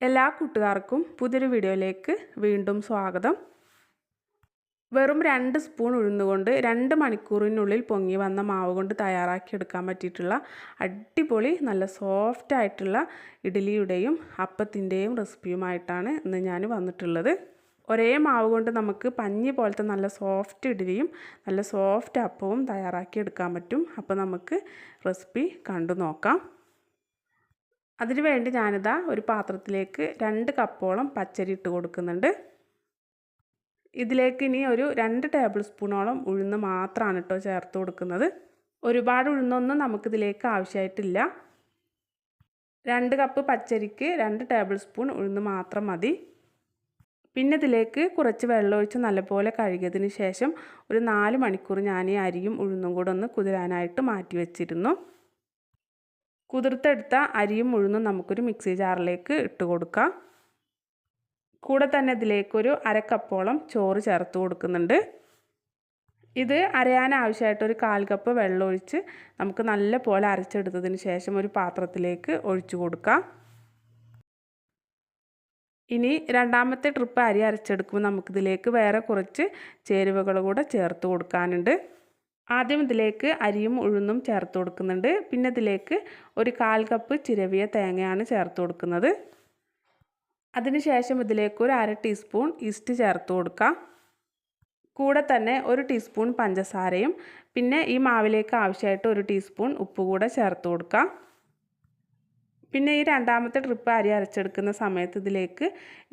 എല്ലാ കൂട്ടുകാർക്കും പുതിയൊരു വീഡിയോയിലേക്ക് വീണ്ടും സ്വാഗതം. വെറും 2 സ്പൂൺ ഉഴുന്നുകൊണ്ട് 2 മണിക്കൂറിനുള്ളിൽ പൊങ്ങി വന്ന മാവ് കൊണ്ട് തയ്യാറാക്കിയെടുക്കാൻ പറ്റിയിട്ടുള്ള അടിപൊളി നല്ല സോഫ്റ്റ് ആയിട്ടുള്ള ഇഡ്ഡലിയുടെയും അപ്പത്തിൻ്റെയും റെസിപ്പിയുമായിട്ടാണ് ഇന്ന് ഞാൻ വന്നിട്ടുള്ളത്. ഒരേ മാവ് കൊണ്ട് നമുക്ക് പഞ്ഞി പോലത്തെ നല്ല സോഫ്റ്റ് ഇഡ്ഡലിയും നല്ല സോഫ്റ്റ് അപ്പവും തയ്യാറാക്കിയെടുക്കാൻ പറ്റും. അപ്പോൾ നമുക്ക് റെസിപ്പി കണ്ടു നോക്കാം. അതിനു വേണ്ടി ഞാനിതാ ഒരു പാത്രത്തിലേക്ക് 2 കപ്പോളം പച്ചരി ഇട്ട് കൊടുക്കുന്നുണ്ട്. ഇതിലേക്ക് ഇനി ഒരു 2 ടേബിൾ സ്പൂണോളം ഉഴുന്ന് മാത്രമാണ് ചേർത്ത് കൊടുക്കുന്നത്. ഒരുപാട് ഉഴുന്നൊന്നും നമുക്കിതിലേക്ക് ആവശ്യമായിട്ടില്ല. 2 കപ്പ് പച്ചരിക്ക് 2 ടേബിൾ സ്പൂൺ ഉഴുന്ന് മാത്രം മതി. പിന്നെ ഇതിലേക്ക് കുറച്ച് വെള്ളമൊഴിച്ച് നല്ലപോലെ കഴുകിയതിന് ശേഷം ഒരു 4 മണിക്കൂർ ഞാൻ ഈ അരിയും ഉഴുന്നും കൂടെ ഒന്ന് കുതിരാനായിട്ട് മാറ്റി വെച്ചിരുന്നു. കുതിർത്തെടുത്ത അരിയും ഉഴുന്നും നമുക്കൊരു മിക്സി ജാറിലേക്ക് ഇട്ട് കൊടുക്കാം. കൂടെ തന്നെ ഇതിലേക്കൊരു 1/2 കപ്പോളം ചോറ് ചേർത്ത് കൊടുക്കുന്നുണ്ട്. ഇത് അരയാൻ ആവശ്യമായിട്ട് ഒരു 1/4 കപ്പ് വെള്ളം ഒഴിച്ച് നമുക്ക് നല്ല പോലെ അരച്ചെടുത്തതിന് ശേഷം ഒരു പാത്രത്തിലേക്ക് ഒഴിച്ചു കൊടുക്കാം. ഇനി രണ്ടാമത്തെ ട്രിപ്പ് അരി അരച്ചെടുക്കുമ്പോൾ നമുക്കിതിലേക്ക് വേറെ കുറച്ച് ചേരുവകൾ കൂടെ ചേർത്ത് കൊടുക്കാനുണ്ട്. ആദ്യം ഇതിലേക്ക് അരിയും ഉഴുന്നും ചേർത്ത് കൊടുക്കുന്നുണ്ട്. പിന്നെ ഇതിലേക്ക് ഒരു 1/4 കപ്പ് ചിരവിയ തേങ്ങയാണ് ചേർത്ത് കൊടുക്കുന്നത്. അതിനുശേഷം ഇതിലേക്ക് ഒരു 1/2 ടീസ്പൂൺ ഈസ്റ്റ് ചേർത്ത് കൊടുക്കാം. കൂടെ തന്നെ 1 ടീസ്പൂൺ പഞ്ചസാരയും പിന്നെ ഈ മാവിലേക്ക് ആവശ്യമായിട്ട് 1 ടീസ്പൂൺ ഉപ്പ് കൂടെ ചേർത്ത് കൊടുക്കാം. പിന്നെ ഈ രണ്ടാമത്തെ ട്രിപ്പ് അരി അരച്ചെടുക്കുന്ന സമയത്ത് ഇതിലേക്ക്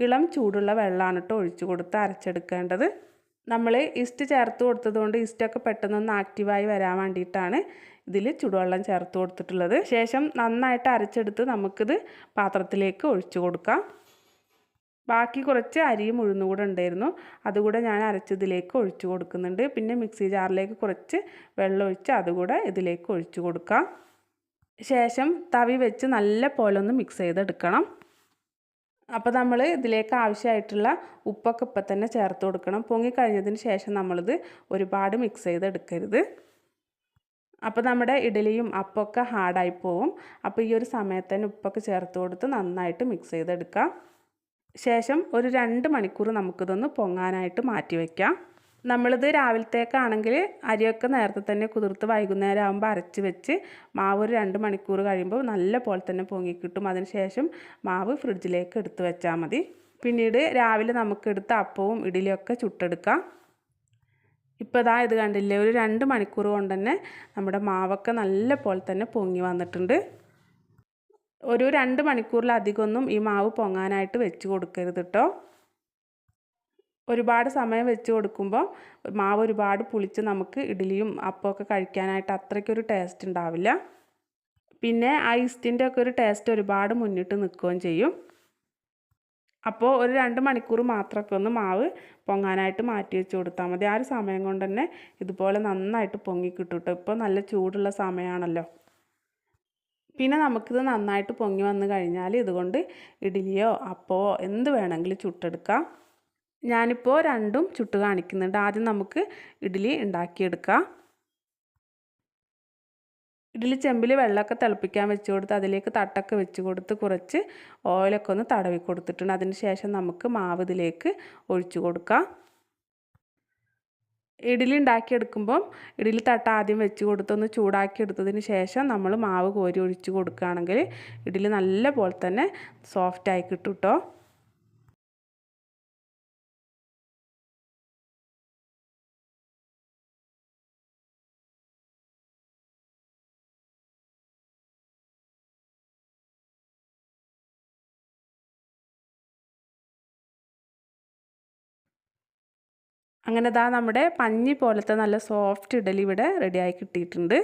ഇളം ചൂടുള്ള വെള്ളമാണ് ഒഴിച്ചു കൊടുത്ത് അരച്ചെടുക്കേണ്ടത്. നമ്മൾ ഈസ്റ്റ് ചേർത്ത് കൊടുത്തതുകൊണ്ട് ഈസ്റ്റൊക്കെ പെട്ടെന്നൊന്ന് ആക്റ്റീവായി വരാൻ വേണ്ടിയിട്ടാണ് ഇതിൽ ചൂടുവെള്ളം ചേർത്ത് കൊടുത്തിട്ടുള്ളത്. ശേഷം നന്നായിട്ട് അരച്ചെടുത്ത് നമുക്കിത് പാത്രത്തിലേക്ക് ഒഴിച്ചു കൊടുക്കാം. ബാക്കി കുറച്ച് അരിയും ഉഴുന്നും കൂടെ ഉണ്ടായിരുന്നു, അതുകൂടെ ഞാൻ അരച്ചതിലേക്ക് ഒഴിച്ചു കൊടുക്കുന്നുണ്ട്. പിന്നെ മിക്സി ജാറിലേക്ക് കുറച്ച് വെള്ളം ഒഴിച്ച് അതുകൂടെ ഇതിലേക്ക് ഒഴിച്ചു കൊടുക്കാം. ശേഷം തവി വെച്ച് നല്ല പോലെ ഒന്ന് മിക്സ് ചെയ്തെടുക്കണം. അപ്പോൾ നമ്മൾ ഇതിലേക്ക് ആവശ്യമായിട്ടുള്ള ഉപ്പൊക്കെ ഇപ്പം തന്നെ ചേർത്ത് കൊടുക്കണം. പൊങ്ങിക്കഴിഞ്ഞതിന് ശേഷം നമ്മളിത് ഒരുപാട് മിക്സ് ചെയ്തെടുക്കരുത്. അപ്പോൾ നമ്മുടെ ഇഡ്ഡലിയും അപ്പമൊക്കെ ഹാർഡായി പോവും. അപ്പോൾ ഈ ഒരു സമയത്ത് തന്നെ ഉപ്പൊക്കെ ചേർത്ത് കൊടുത്ത് നന്നായിട്ട് മിക്സ് ചെയ്തെടുക്കാം. ശേഷം ഒരു 2 മണിക്കൂർ നമുക്കിതൊന്ന് പൊങ്ങാനായിട്ട് മാറ്റി വയ്ക്കാം. നമ്മളിത് രാവിലത്തേക്കാണെങ്കിൽ അരിയൊക്കെ നേരത്തെ തന്നെ കുതിർത്ത് വൈകുന്നേരം ആകുമ്പോൾ അരച്ച് വെച്ച് മാവ് ഒരു 2 മണിക്കൂർ കഴിയുമ്പോൾ നല്ല പോലെ തന്നെ പൊങ്ങി കിട്ടും. അതിനുശേഷം മാവ് ഫ്രിഡ്ജിലേക്ക് എടുത്ത് വെച്ചാൽ മതി. പിന്നീട് രാവിലെ നമുക്കെടുത്ത് അപ്പവും ഇഡ്ഡലിയൊക്കെ ചുട്ടെടുക്കാം. ഇപ്പോൾ ഇതാ ഇത് കണ്ടില്ലേ, ഒരു 2 മണിക്കൂർ കൊണ്ട് തന്നെ നമ്മുടെ മാവൊക്കെ നല്ല പോലെ തന്നെ പൊങ്ങി വന്നിട്ടുണ്ട്. ഒരു 2 മണിക്കൂറിലധികമൊന്നും ഈ മാവ് പൊങ്ങാനായിട്ട് വെച്ച് കൊടുക്കരുത് കേട്ടോ. ഒരുപാട് സമയം വെച്ച് കൊടുക്കുമ്പോൾ മാവ് ഒരുപാട് പുളിച്ച് നമുക്ക് ഇഡ്ഡലിയും അപ്പമൊക്കെ കഴിക്കാനായിട്ട് അത്രയ്ക്കൊരു ടേസ്റ്റ് ഉണ്ടാവില്ല. പിന്നെ ആ ഈസ്റ്റിൻ്റെ ഒക്കെ ഒരു ടേസ്റ്റ് ഒരുപാട് മുന്നിട്ട് നിൽക്കുകയും ചെയ്യും. അപ്പോൾ ഒരു 2 മണിക്കൂർ മാത്രമൊക്കെ ഒന്ന് മാവ് പൊങ്ങാനായിട്ട് മാറ്റി വെച്ച് കൊടുത്താൽ മതി. ആ ഒരു സമയം കൊണ്ട് തന്നെ ഇതുപോലെ നന്നായിട്ട് പൊങ്ങി കിട്ടും കേട്ടോ. ഇപ്പോൾ നല്ല ചൂടുള്ള സമയമാണല്ലോ. പിന്നെ നമുക്കിത് നന്നായിട്ട് പൊങ്ങി വന്നു കഴിഞ്ഞാൽ ഇതുകൊണ്ട് ഇഡ്ഡലിയോ അപ്പമോ എന്ത് വേണമെങ്കിലും ചുട്ടെടുക്കാം. ഞാനിപ്പോൾ രണ്ടും ചുട്ട് കാണിക്കുന്നുണ്ട്. ആദ്യം നമുക്ക് ഇഡ്ഡലി ഉണ്ടാക്കിയെടുക്കാം. ഇഡ്ഡലി ചെമ്പിൽ വെള്ളമൊക്കെ തിളപ്പിക്കാൻ വെച്ച് കൊടുത്ത് അതിലേക്ക് തട്ടൊക്കെ വെച്ച് കൊടുത്ത് കുറച്ച് ഓയിലൊക്കെ ഒന്ന് തടവി കൊടുത്തിട്ടുണ്ട്. അതിന് ശേഷം നമുക്ക് മാവ് ഇതിലേക്ക് ഒഴിച്ചു കൊടുക്കാം. ഇഡ്ഡലി ഉണ്ടാക്കിയെടുക്കുമ്പം ഇഡ്ഡലി തട്ട ആദ്യം വെച്ച് കൊടുത്തൊന്ന് ചൂടാക്കി എടുത്തതിന് ശേഷം നമ്മൾ മാവ് കോരി ഒഴിച്ച് കൊടുക്കുകയാണെങ്കിൽ ഇഡ്ഡലി നല്ല പോലെ തന്നെ സോഫ്റ്റായി കിട്ടും കേട്ടോ. അങ്ങനെ ദാ നമ്മുടെ പഞ്ഞി പോലത്തെ നല്ല സോഫ്റ്റ് ഇഡ്ഡലി ഇവിടെ റെഡിയായി കിട്ടിയിട്ടുണ്ട്.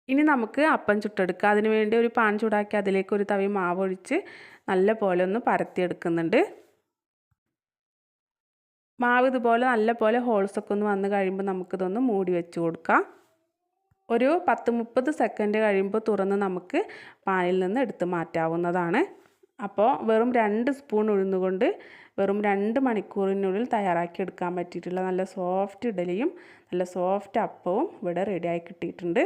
ഇനി നമുക്ക് അപ്പം ചുട്ടെടുക്കാം. അതിന് വേണ്ടി ഒരു പാൻ ചൂടാക്കി അതിലേക്ക് ഒരു തവി മാവ് ഒഴിച്ച് നല്ല പോലെ ഒന്ന് പരത്തിയെടുക്കുന്നുണ്ട്. മാവ് ഇതുപോലെ നല്ല പോലെ ഹോൾസൊക്കെ ഒന്ന് വന്ന് കഴിയുമ്പോൾ നമുക്കിതൊന്ന് മൂടി വെച്ച് കൊടുക്കാം. ഒരു 10-30 സെക്കൻഡ് കഴിയുമ്പോൾ തുറന്ന് നമുക്ക് പാനിൽ നിന്ന് എടുത്ത് മാറ്റാവുന്നതാണ്. അപ്പോൾ വെറും 2 സ്പൂൺ ഉഴുന്നുകൊണ്ട് വെറും 2 മണിക്കൂറിനുള്ളിൽ തയ്യാറാക്കി എടുക്കാൻ പറ്റിയിട്ടുള്ള നല്ല സോഫ്റ്റ് ഇഡലിയും നല്ല സോഫ്റ്റ് അപ്പവും ഇവിടെ റെഡിയായി കിട്ടിയിട്ടുണ്ട്.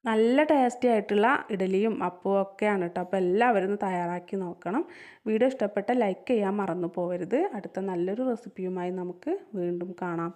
നല്ല ടേസ്റ്റി ആയിട്ടുള്ള ഇഡലിയും അപ്പവും ഒക്കെയാണ് കേട്ടോ. അപ്പോൾ എല്ലാവരും ഒന്ന് തയ്യാറാക്കി നോക്കണം. വീഡിയോ ഇഷ്ടപ്പെട്ട ലൈക്ക് ചെയ്യാൻ മറന്നു പോകരുത്. അടുത്ത നല്ലൊരു റെസിപ്പിയുമായി നമുക്ക് വീണ്ടും കാണാം.